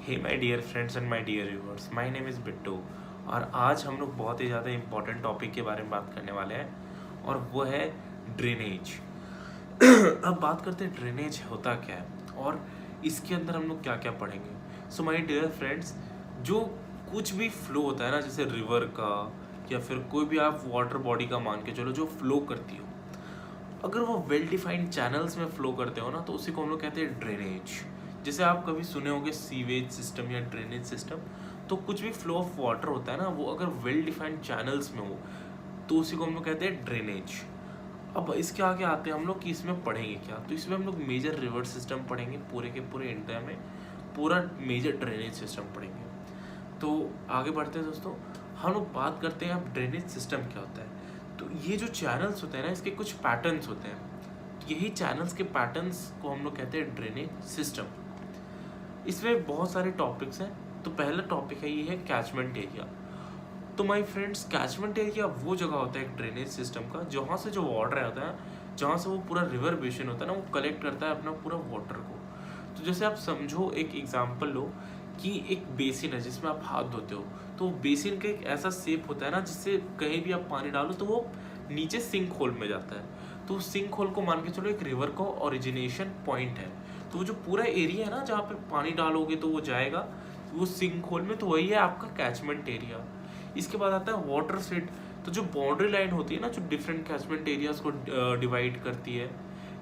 Hey my dear friends and my dear viewers, my name is Bittu. और आज हम लोग बहुत ही ज़्यादा इम्पोर्टेंट टॉपिक के बारे में बात करने वाले हैं और वो है ड्रेनेज। अब बात करते हैं ड्रेनेज होता क्या है और इसके अंदर हम लोग क्या क्या पढ़ेंगे। सो माय डियर फ्रेंड्स, जो कुछ भी फ्लो होता है ना, जैसे रिवर का या फिर कोई भी आप वाटर बॉडी का मान के चलो जो फ्लो करती हो, अगर वो वेल डिफाइंड चैनल्स में फ्लो करते हो ना तो उसी को हम लोग कहते हैं ड्रेनेज। जैसे आप कभी सुने होंगे सीवेज सिस्टम या ड्रेनेज सिस्टम, तो कुछ भी फ्लो ऑफ वाटर होता है ना, वो अगर वेल डिफाइंड चैनल्स में हो तो उसी को हम लोग कहते हैं ड्रेनेज। अब इसके आगे आते हैं हम लोग कि इसमें पढ़ेंगे क्या। तो इसमें हम लोग मेजर रिवर सिस्टम पढ़ेंगे, पूरे के पूरे इंडिया में पूरा मेजर ड्रेनेज सिस्टम पढ़ेंगे। तो आगे बढ़ते हैं दोस्तों, हम लोग बात करते हैं अब ड्रेनेज सिस्टम क्या होता है। तो ये जो चैनल्स होते हैं ना, इसके कुछ पैटर्न्स होते हैं। यही चैनल्स के पैटर्न्स को हम लोग कहते हैं ड्रेनेज सिस्टम। इसमें बहुत सारे टॉपिक्स हैं। तो पहला टॉपिक है, ये है कैचमेंट एरिया। तो माय फ्रेंड्स, कैचमेंट एरिया वो जगह होता है ड्रेनेज सिस्टम का जहाँ से जो वाटर होता है, जहाँ से वो पूरा रिवर बेसिन होता है ना, वो कलेक्ट करता है अपना पूरा वाटर को। तो जैसे आप समझो, एक एग्जांपल लो कि एक बेसिन है जिसमें आप हाथ धोते हो, तो बेसिन का एक ऐसा शेप होता है ना जिससे कहीं भी आप पानी डालो तो वो नीचे सिंक होल में जाता है। तो सिंक होल को मान के चलो एक रिवर का ओरिजिनेशन पॉइंट है। तो वो जो पूरा एरिया है ना जहाँ पे पानी डालोगे तो वो जाएगा वो सिंक होल में, तो वही है आपका कैचमेंट एरिया। इसके बाद आता है वाटर सेट। तो जो बाउंड्री लाइन होती है ना, जो डिफरेंट कैचमेंट एरियाज को डिवाइड करती है,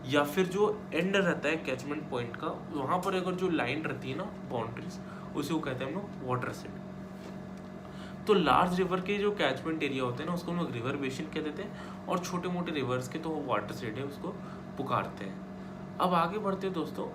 या फिर जो एंड रहता है कैचमेंट पॉइंट का, वहाँ पर अगर जो लाइन रहती है ना बाउंड्रीज, उसी को कहते हैं हम लोग वाटर सेट। तो लार्ज रिवर के जो कैचमेंट एरिया होते हैं ना, उसको हम लोग रिवर बेसिन कह देते हैं, और छोटे मोटे रिवर्स के तो वाटर सेट है, उसको पुकारते हैं। अब आगे बढ़ते हैं दोस्तों,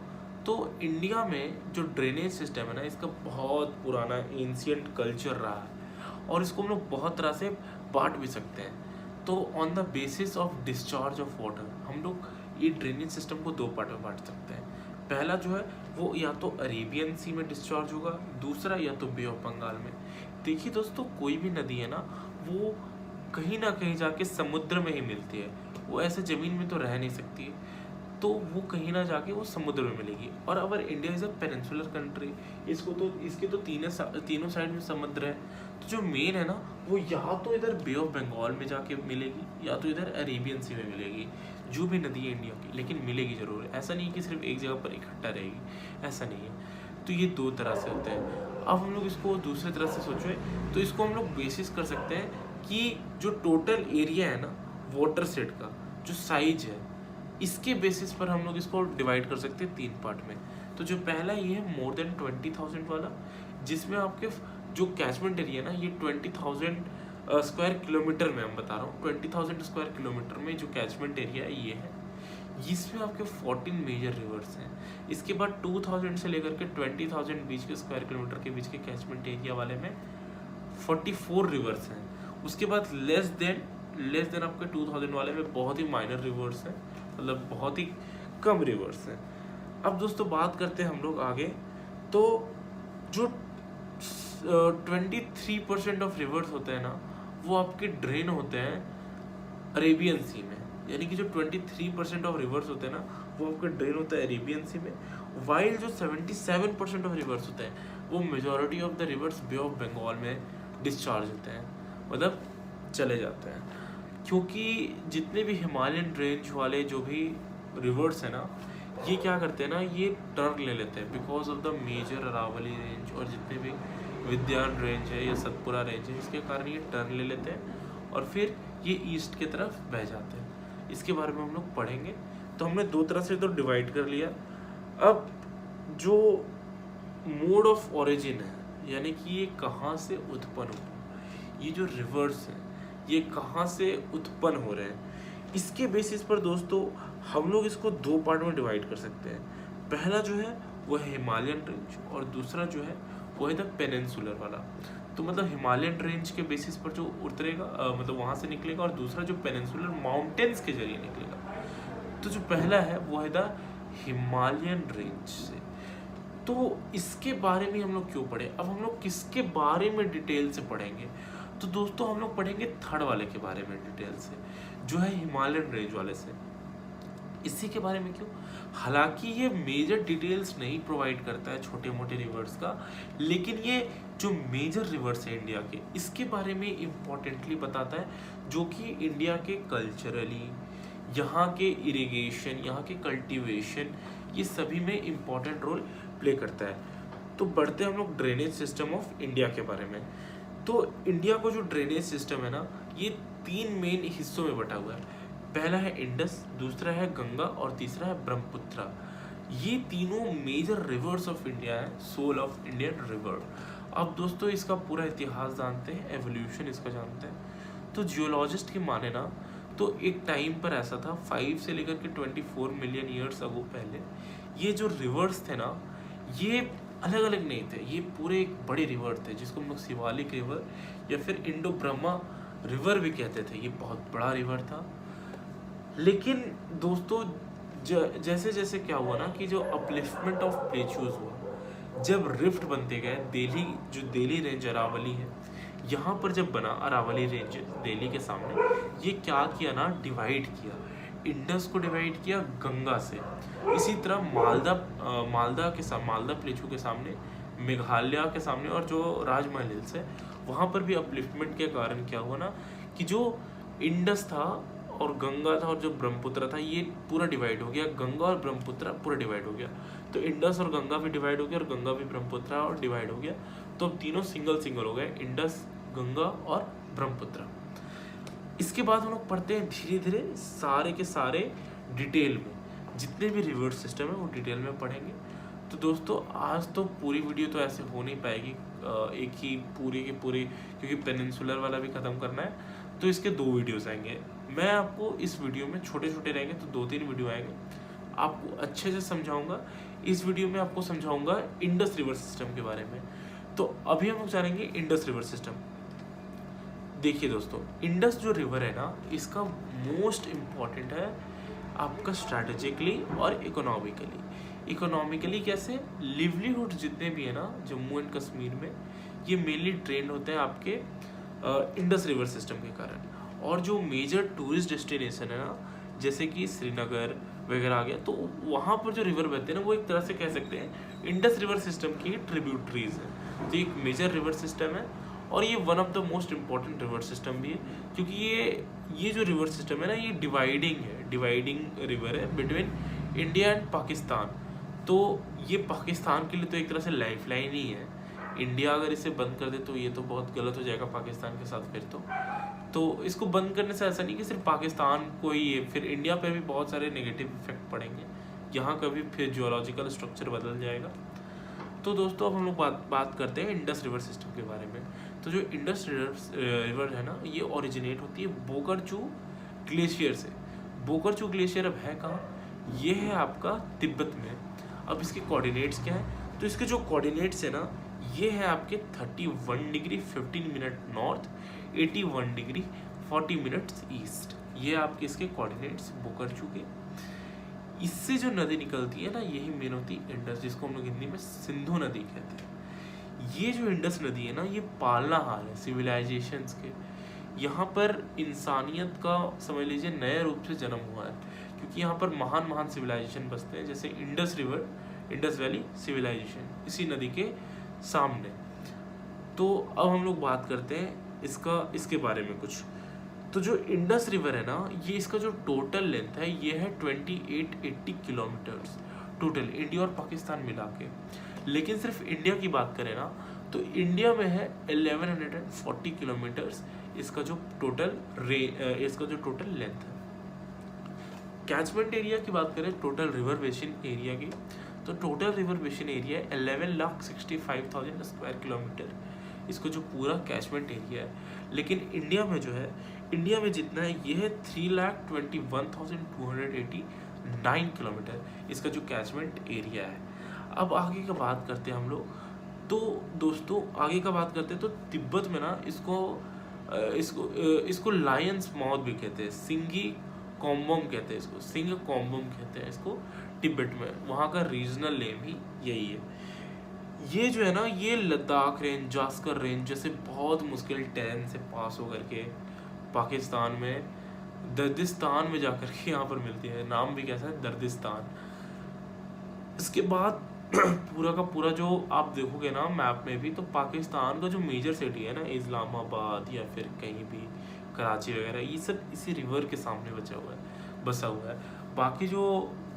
तो इंडिया में जो ड्रेनेज सिस्टम है ना, इसका बहुत पुराना एंशिएंट कल्चर रहा है और इसको हम लोग बहुत तरह से बांट भी सकते हैं। तो on the basis of discharge of water हम लोग ये ड्रेनेज सिस्टम को दो पार्ट में बांट सकते हैं। पहला जो है वो या तो अरेबियन सी में डिस्चार्ज होगा, दूसरा या तो बे ऑफ बंगाल में। देखिए दोस्तों, कोई भी नदी है ना, वो कहीं ना कहीं जाके समुद्र में ही मिलती है। वो ऐसे ज़मीन में तो रह नहीं सकती है, तो वो कहीं ना जाके वो समुद्र में मिलेगी। और अगर India is a peninsular country, इसके तो तीनों साइड में समुद्र है। तो जो मेन है ना, वो या तो इधर बे ऑफ बंगाल में जाके मिलेगी या तो इधर अरेबियन सी में मिलेगी, जो भी नदी है इंडिया की, लेकिन मिलेगी जरूर। ऐसा नहीं है कि सिर्फ एक जगह पर इकट्ठा रहेगी, ऐसा नहीं है। तो ये दो तरह से होते हैं। अब हम लोग इसको दूसरी तरह से सोचें तो इसको हम लोग बेसिस कर सकते हैं कि जो टोटल एरिया है ना वाटर सेट का, जो साइज है, इसके बेसिस पर हम लोग इसको डिवाइड कर सकते हैं तीन पार्ट में। तो जो पहला ये है मोर देन 20,000 वाला, जिसमें आपके जो कैचमेंट एरिया है ना, ये 20,000 स्क्वायर किलोमीटर में, हम बता रहा हूँ 20,000 स्क्वायर किलोमीटर में जो कैचमेंट एरिया है ये है। इसमें आपके 14 मेजर रिवर्स हैं। इसके बाद 2000 से लेकर के 20,000 बीच के स्क्वायर किलोमीटर के बीच के कैचमेंट एरिया वाले में 44 रिवर्स हैं। उसके बाद लेस देन आपके 2000 वाले में बहुत ही माइनर रिवर्स हैं, मतलब बहुत ही कम रिवर्स हैं। अब दोस्तों बात करते हैं हम लोग आगे। तो जो 23% ऑफ रिवर्स होते हैं ना, वो आपके ड्रेन होते हैं अरेबियन सी में। यानी कि जो 23% ऑफ रिवर्स होते हैं ना, वो आपका ड्रेन होता है अरेबियन सी में। वाइल जो 77% ऑफ रिवर्स होते हैं, वो majority of the rivers bay of Bengal में डिस्चार्ज होते हैं, मतलब चले जाते हैं। क्योंकि जितने भी हिमालयन रेंज वाले जो भी रिवर्स हैं ना, ये क्या करते हैं ना, ये टर्न ले लेते हैं because of the major Aravalli range, और जितने भी विद्यान रेंज है या सतपुरा रेंज है, इसके कारण ये टर्न ले लेते हैं और फिर ये ईस्ट की तरफ बह जाते हैं। इसके बारे में हम लोग पढ़ेंगे। तो हमने दो तरह से तो डिवाइड कर लिया। अब जो मोड ऑफ ओरिजिन है, यानी कि ये कहाँ से उत्पन्न हुआ, ये जो रिवर्स हैं ये कहाँ से उत्पन्न हो रहे हैं, इसके बेसिस पर दोस्तों हम लोग इसको दो पार्ट में डिवाइड कर सकते हैं। पहला जो है वो है हिमालयन रेंज, और दूसरा जो है वो है द पेनिनसुलर वाला। तो मतलब हिमालयन रेंज के बेसिस पर जो उतरेगा, मतलब वहाँ से निकलेगा, और दूसरा जो पेनिनसुलर माउंटेन्स के जरिए निकलेगा। तो जो पहला है वो है द हिमालयन रेंज से। तो इसके बारे में हम लोग क्यों पढ़े, अब हम लोग किसके बारे में डिटेल से पढ़ेंगे। तो दोस्तों हम लोग पढ़ेंगे थर्ड वाले के बारे में डिटेल से, जो है हिमालयन रेंज वाले से। इसी के बारे में क्यों, हालांकि ये मेजर डिटेल्स नहीं प्रोवाइड करता है छोटे मोटे रिवर्स का, लेकिन ये जो मेजर रिवर्स है इंडिया के, इसके बारे में इम्पोर्टेंटली बताता है, जो कि इंडिया के कल्चरली, यहाँ के इरिगेशन, यहाँ के कल्टीवेशन, ये सभी में इम्पोर्टेंट रोल प्ले करता है। तो बढ़ते हम लोग ड्रेनेज सिस्टम ऑफ इंडिया के बारे में। तो इंडिया को जो ड्रेनेज सिस्टम है ना, ये 3 मेन हिस्सों में बटा हुआ है। पहला है इंडस, दूसरा है गंगा और तीसरा है ब्रह्मपुत्र। ये तीनों मेजर रिवर्स ऑफ इंडिया है, सोल ऑफ इंडियन रिवर। अब दोस्तों इसका पूरा इतिहास जानते हैं, एवोल्यूशन इसका जानते हैं। तो जियोलॉजिस्ट की माने ना, तो एक टाइम पर ऐसा था 5 से लेकर के 24 मिलियन ईयर्स अगो पहले, ये जो रिवर्स थे ना, ये अलग अलग नहीं थे, ये पूरे एक बड़े रिवर थे जिसको हम लोग शिवालिक रिवर या फिर इंडो ब्रह्मा रिवर भी कहते थे। ये बहुत बड़ा रिवर था। लेकिन दोस्तों जैसे जैसे क्या हुआ ना कि जो अपलिफ्टमेंट ऑफ प्लेट्यूज हुआ, जब रिफ्ट बनते गए, दिल्ली जो दिल्ली रेंज अरावली है, यहाँ पर जब बना अरावली रेंज दिल्ली के सामने, ये क्या किया ना, डिवाइड किया, इंडस को डिवाइड किया गंगा से। इसी तरह मालदा प्लेटू के सामने, मेघालय के सामने और जो राजमहल हिल्स है, वहाँ पर भी अपलिफ्टमेंट के कारण क्या हुआ ना कि जो इंडस था और गंगा था और जो ब्रह्मपुत्र था, ये पूरा डिवाइड हो गया। गंगा और ब्रह्मपुत्र पूरा डिवाइड हो गया। तो इंडस और गंगा भी डिवाइड हो गया और गंगा भी ब्रह्मपुत्र और डिवाइड हो गया। तो अब तीनों सिंगल हो गए, इंडस, गंगा और ब्रह्मपुत्र। इसके बाद हम लोग पढ़ते हैं धीरे धीरे सारे के सारे डिटेल में, जितने भी रिवर सिस्टम है वो डिटेल में पढ़ेंगे। तो दोस्तों आज तो पूरी वीडियो तो ऐसे हो नहीं पाएगी, एक ही पूरी की पूरी, क्योंकि पेनिनसुलर वाला भी ख़त्म करना है, तो इसके 2 वीडियोस आएंगे। मैं आपको इस वीडियो में छोटे छोटे रहेंगे तो 2-3 वीडियो आएंगे, आपको अच्छे से समझाऊंगा। इस वीडियो में आपको समझाऊंगा इंडस रिवर सिस्टम के बारे में। तो अभी हम लोग जानेंगे इंडस रिवर सिस्टम। देखिए दोस्तों, इंडस जो रिवर है ना, इसका मोस्ट इम्पॉर्टेंट है आपका स्ट्रैटेजिकली और इकोनॉमिकली कैसे, लिवलीहुड जितने भी है ना जम्मू एंड कश्मीर में, ये मेनली ट्रेंड होते हैं आपके इंडस रिवर सिस्टम के कारण। और जो मेजर टूरिस्ट डेस्टिनेशन है ना, जैसे कि श्रीनगर वगैरह आ गया, तो वहाँ पर जो रिवर बहते हैं ना, वो एक तरह से कह सकते हैं इंडस रिवर सिस्टम की ट्रिब्यूटरीज है। तो एक मेजर रिवर सिस्टम है और ये one of the most important river system भी है, क्योंकि ये जो रिवर सिस्टम है ना, ये डिवाइडिंग रिवर है बिटवीन इंडिया एंड पाकिस्तान। तो ये पाकिस्तान के लिए तो एक तरह से लाइफ लाइन ही है। इंडिया अगर इसे बंद कर दे तो ये तो बहुत गलत हो जाएगा पाकिस्तान के साथ। फिर तो इसको बंद करने से ऐसा नहीं कि सिर्फ पाकिस्तान को ही है, फिर इंडिया पे भी बहुत सारे नेगेटिव इफेक्ट पड़ेंगे। यहाँ का भी फिर जियोलॉजिकल स्ट्रक्चर बदल जाएगा। तो दोस्तों अब हम लोग बात करते हैं इंडस रिवर सिस्टम के बारे में। तो जो इंडस रिवर है ना, ये ओरिजिनेट होती है बोकरचू ग्लेशियर से। बोकरचू ग्लेशियर अब है कहाँ, ये है आपका तिब्बत में। अब इसके कोऑर्डिनेट्स क्या है, तो इसके जो कोऑर्डिनेट्स है ना, ये है आपके 31 degree 15 minute north, 81 degree 40 minutes east. ये आपके इसके कोऑर्डिनेट्स बोकरचू के। इससे जो नदी निकलती है ना, यही मेन होती है इंडस, जिसको हम लोग हिंदी में सिंधु नदी कहते हैं। ये जो इंडस नदी है ना, ये पालना हाल है सिविलाइजेशंस के। यहाँ पर इंसानियत का समझ लीजिए नए रूप से जन्म हुआ है, क्योंकि यहाँ पर महान सिविलाइजेशन बसते हैं, जैसे Indus river, Indus valley civilization इसी नदी के सामने। तो अब हम लोग बात करते हैं इसके बारे में कुछ। तो जो इंडस रिवर है ना, ये इसका जो टोटल लेंथ है, ये है 2880 किलोमीटर्स टोटल, इंडिया और पाकिस्तान मिला के। लेकिन सिर्फ इंडिया की बात करें ना, तो इंडिया में है 1140 किलोमीटर्स इसका जो टोटल लेंथ है। कैचमेंट एरिया की बात करें, टोटल रिवर बेसिन एरिया की, तो total river basin area 11,65,000 square kilometre, इसको जो पूरा कैचमेंट एरिया है। लेकिन इंडिया में जो है, इंडिया में जितना है ये है 3,21,289 किलोमीटर, इसका जो कैचमेंट एरिया है। अब आगे का बात करते हैं हम लोग। तो दोस्तों आगे का बात करते हैं, तो तिब्बत में ना इसको लायंस माउथ भी कहते हैं, सिंगी कॉम्बम कहते हैं इसको, सिंग कॉम्बम कहते हैं इसको तिब्बत में। वहाँ का रीजनल नेम ही यही है। ये जो है ना, ये लद्दाख रेंज, जास्कर रेंज जैसे बहुत मुश्किल टेरेन से पास होकर के पाकिस्तान में दर्दिस्तान में जाकर के यहाँ पर मिलती है, नाम भी कैसा है, दर्दिस्तान। इसके बाद पूरा का पूरा जो आप देखोगे ना मैप में भी, तो पाकिस्तान का जो मेजर सिटी है ना, इस्लामाबाद या फिर कहीं भी कराची वगैरह, ये सब इसी रिवर के सामने बसा हुआ है। बाकी जो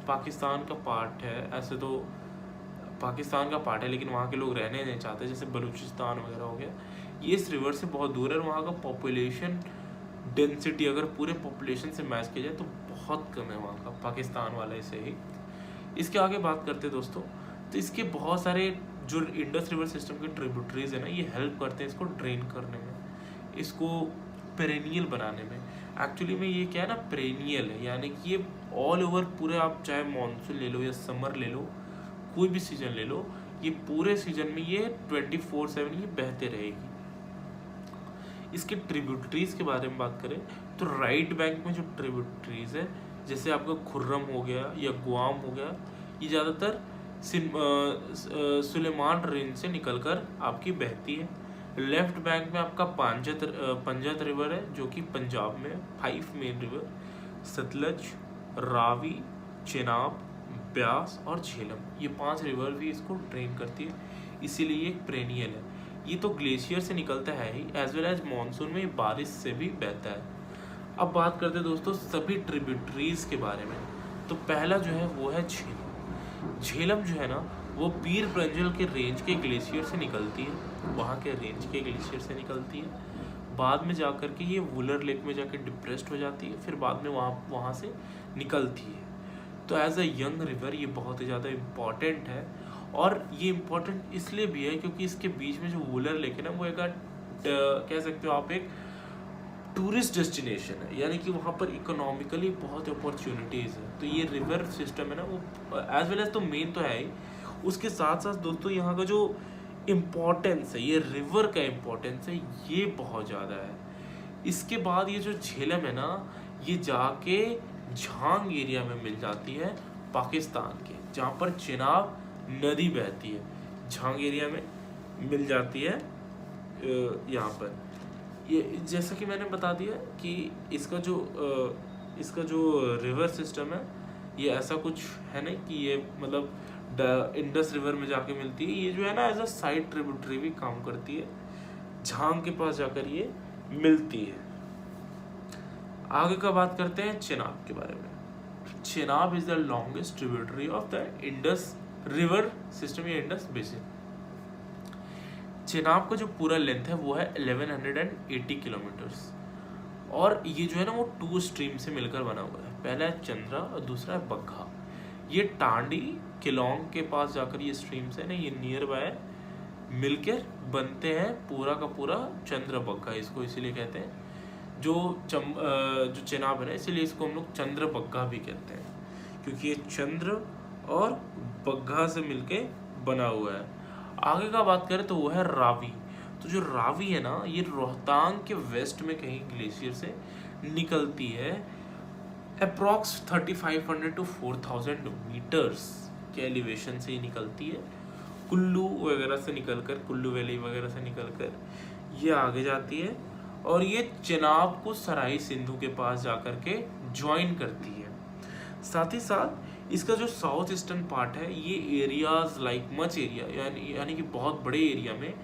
पाकिस्तान का पार्ट है, ऐसे तो पाकिस्तान का पार्ट है लेकिन वहाँ के लोग रहने नहीं चाहते, जैसे बलूचिस्तान वगैरह हो गया, ये इस रिवर से बहुत दूर है। और वहाँ का पॉपुलेशन डेंसिटी अगर पूरे पॉपुलेशन से मैच किया जाए तो बहुत कम है वहाँ का, पाकिस्तान वाले से ही। इसके आगे बात करते हैं दोस्तों, तो इसके बहुत सारे जो इंडस रिवर सिस्टम के ट्रिब्यूटरीज है ना, ये हेल्प करते हैं इसको ड्रेन करने में, इसको पेरेनियल बनाने में। एक्चुअली में ये क्या है ना, पेरेनियल है, यानी कि ये ऑल ओवर पूरे, आप चाहे मानसून ले लो या समर ले लो, कोई भी सीजन ले लो, ये पूरे सीजन में ये 24/7 ये बहते रहेगी। इसके ट्रिब्यूटरीज के बारे में बात करें तो राइट बैंक में जो ट्रिब्यूटरीज है, जैसे आपका खुर्रम हो गया या गुआम हो गया, ये ज़्यादातर सुलेमान रेंज से निकलकर आपकी बहती है। लेफ्ट बैंक में आपका पंजत रिवर है, जो कि पंजाब में 5 मेन रिवर, सतलज, रावी, चेनाब, ब्यास और झेलम, ये 5 रिवर भी इसको ड्रेन करती है, इसीलिए ये एक पेरेनियल है। ये तो ग्लेशियर से निकलता है ही, एज वेल एज मानसून में बारिश से भी बहता है। अब बात करते हैं दोस्तों सभी ट्रिब्यूटरीज के बारे में। तो पहला जो है वो है झेलम। झेलम जो है ना, वो पीर पंजल के रेंज के ग्लेशियर से निकलती है, वहाँ के रेंज के ग्लेशियर से निकलती है। बाद में जाकर के ये वुलर लेक में जाकर डिप्रेस्ड हो जाती है, फिर बाद में वहाँ से निकलती है। तो एज अ यंग रिवर ये बहुत ही ज़्यादा इम्पॉर्टेंट है, और ये इम्पॉर्टेंट इसलिए भी है क्योंकि इसके बीच में जो वुलर लेक है ना, वो एक कह सकते हो आप एक टूरिस्ट डेस्टिनेशन है, यानी कि वहाँ पर इकोनॉमिकली बहुत अपॉर्चुनिटीज़ है। तो ये रिवर सिस्टम है ना, वो एज वेल एज तो मेन तो है ही, उसके साथ साथ दोस्तों यहाँ का जो इम्पोर्टेंस है, ये रिवर का इम्पोर्टेंस है, ये बहुत ज़्यादा है। इसके बाद ये जो झेलम है ना, ये जाके झांग एरिया में मिल जाती है पाकिस्तान के, जहाँ पर चिनाब नदी बहती है, झांग एरिया में मिल जाती है। यहाँ पर ये जैसा कि मैंने बता दिया कि इसका जो रिवर सिस्टम है, ये ऐसा कुछ है नहीं कि ये मतलब इंडस रिवर में जाके मिलती है, ये जो है ना एज अ साइड ट्रिब्यूटरी भी काम करती है, झांग के पास जाकर ये मिलती है। आगे का बात करते हैं चेनाब के बारे में। Chenab is the longest tributary of the Indus river system या इंडस बेसिन। चेनाब का जो पूरा लेंथ है वो है 1180 किलोमीटर्स, और ये जो है ना वो 2 स्ट्रीम से मिलकर बना हुआ है। पहला है चंद्रा और दूसरा है बग्घा। ये टांडी किलोंग के पास जाकर ये स्ट्रीम्स है ना, ये नियर बाय मिलकर बनते हैं पूरा का पूरा चंद्र बग्घा, इसको इसीलिए कहते हैं। जो चेनाब है ना, इसीलिए इसको हम लोग चंद्र बग्घा भी कहते हैं, क्योंकि ये चंद्र और बग्घा से मिलके बना हुआ है। आगे का बात करें तो वो है रावी। तो जो रावी है ना, ये रोहतांग के वेस्ट में कहीं ग्लेशियर से निकलती है, अप्रॉक्स 3500 to 4000 मीटर्स के एलिवेशन से ही निकलती है। कुल्लू वगैरह से निकलकर, कुल्लू वैली वगैरह से निकलकर ये आगे जाती है, और ये चेनाब को सराय सिंधु के पास जाकर के ज्वाइन करती है। साथ ही साथ इसका जो साउथ ईस्टर्न पार्ट है, ये एरियाज लाइक मच एरिया, यानी कि बहुत बड़े एरिया में,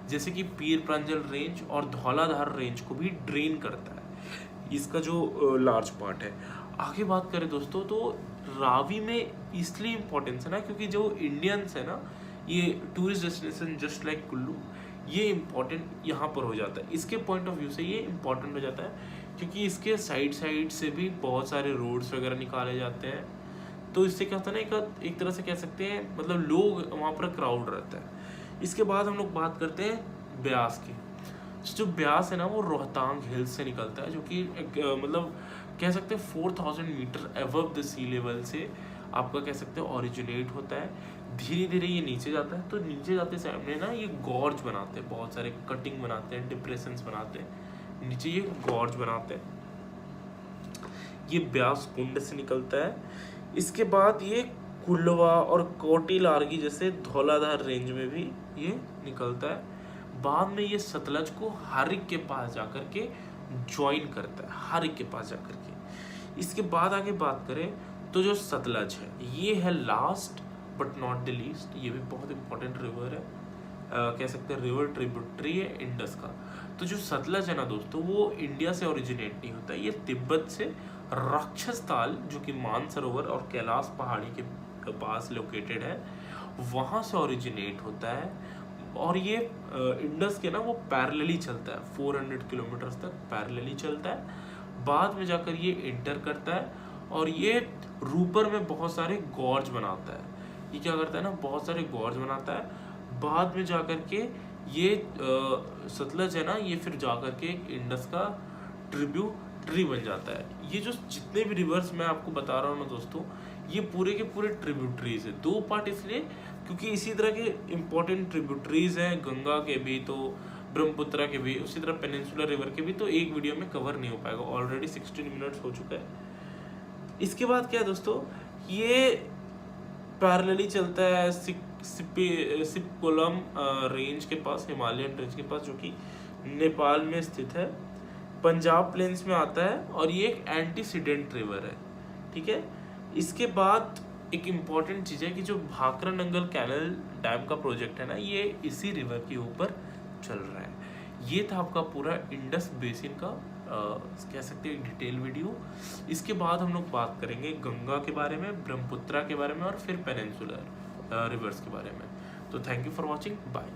जैसे कि पीर पंजल रेंज और धौलाधार रेंज को भी ड्रेन करता है, इसका जो लार्ज पार्ट है। आगे बात करें दोस्तों, तो रावी में इसलिए इम्पोर्टेंस है ना, क्योंकि जो इंडियंस है ना, ये tourist destination just like Kullu, ये इम्पोर्टेंट यहाँ पर हो जाता है। इसके पॉइंट ऑफ व्यू से ये इम्पोर्टेंट हो जाता है, क्योंकि इसके साइड से भी बहुत सारे रोड्स वगैरह निकाले जाते हैं। तो इससे क्या होता है ना, एक तरह से कह सकते हैं, मतलब लोग वहाँ पर क्राउड रहता है। इसके बाद हम लोग बात करते हैं ब्यास की। जो ब्यास है ना, वो रोहतांग हिल्स से निकलता है, जो कि मतलब कह सकते हैं 4000 metre above the sea level से आपका कह सकते हैं ओरिजिनेट होता है। धीरे धीरे ये नीचे जाता है, तो नीचे जाते सामने ना ये गॉर्ज बनाते हैं, बहुत सारे कटिंग बनाते हैं, डिप्रेशंस बनाते हैं, नीचे ये गॉर्ज बनाते हैं। ये ब्यास कुंड से निकलता है। इसके बाद ये कुल्लवा और कोटी लार्गी जैसे धौलाधार रेंज में भी ये निकलता है। बाद में ये सतलज को हारिक के पास जाकर के ज्वाइन करता है हर एक के पास जा कर के। इसके बाद आगे बात करें तो जो सतलज है ये है last but not the least, ये भी बहुत इंपॉर्टेंट रिवर है, कह सकते हैं रिवर ट्रिब्यूटरी है इंडस का। तो जो सतलज है ना दोस्तों वो इंडिया से ओरिजिनेट नहीं होता, ये तिब्बत से राक्षस ताल जो कि मानसरोवर और कैलाश पहाड़ी के पास लोकेटेड है वहाँ से ओरिजिनेट होता है। और ये इंडस के ना वो पैरेलली चलता है 400 किलोमीटर्स तक पैरेलली चलता है, बाद में जाकर ये इंटर करता है और ये रूपर में बहुत सारे गॉर्ज बनाता है। ये क्या करता है ना बहुत सारे गॉर्ज बनाता है, बाद में जाकर के ये सतलज है ना ये फिर जाकर के इंडस का ट्रिब्यूटरी बन जाता है। ये जो जितने भी रिवर्स मैं आपको बता रहा हूँ ना दोस्तों ये पूरे के पूरे ट्रिब्यूटरीज है। दो पार्ट इसलिए क्योंकि इसी तरह के इंपॉर्टेंट ट्रिब्यूटरीज हैं गंगा के भी, तो ब्रह्मपुत्रा के भी, उसी तरह पेनिनसुलर रिवर के भी, तो एक वीडियो में कवर नहीं हो पाएगा, ऑलरेडी 16 मिनट्स हो चुका है। इसके बाद क्या है दोस्तों ये पैरेलली चलता है सिपकोलम रेंज के पास, हिमालयन रेंज के पास जो कि नेपाल में स्थित है, पंजाब प्लेन्स में आता है और ये एक एंटीसीडेंट रिवर है। ठीक है, इसके बाद एक इम्पॉर्टेंट चीज़ है कि जो भाखरा नंगल कैनल डैम का प्रोजेक्ट है ना ये इसी रिवर के ऊपर चल रहा है। ये था आपका पूरा इंडस बेसिन का कह सकते हैं डिटेल वीडियो। इसके बाद हम लोग बात करेंगे गंगा के बारे में, ब्रह्मपुत्रा के बारे में और फिर पेनिनसुलर रिवर्स के बारे में। तो thank you for watching, bye.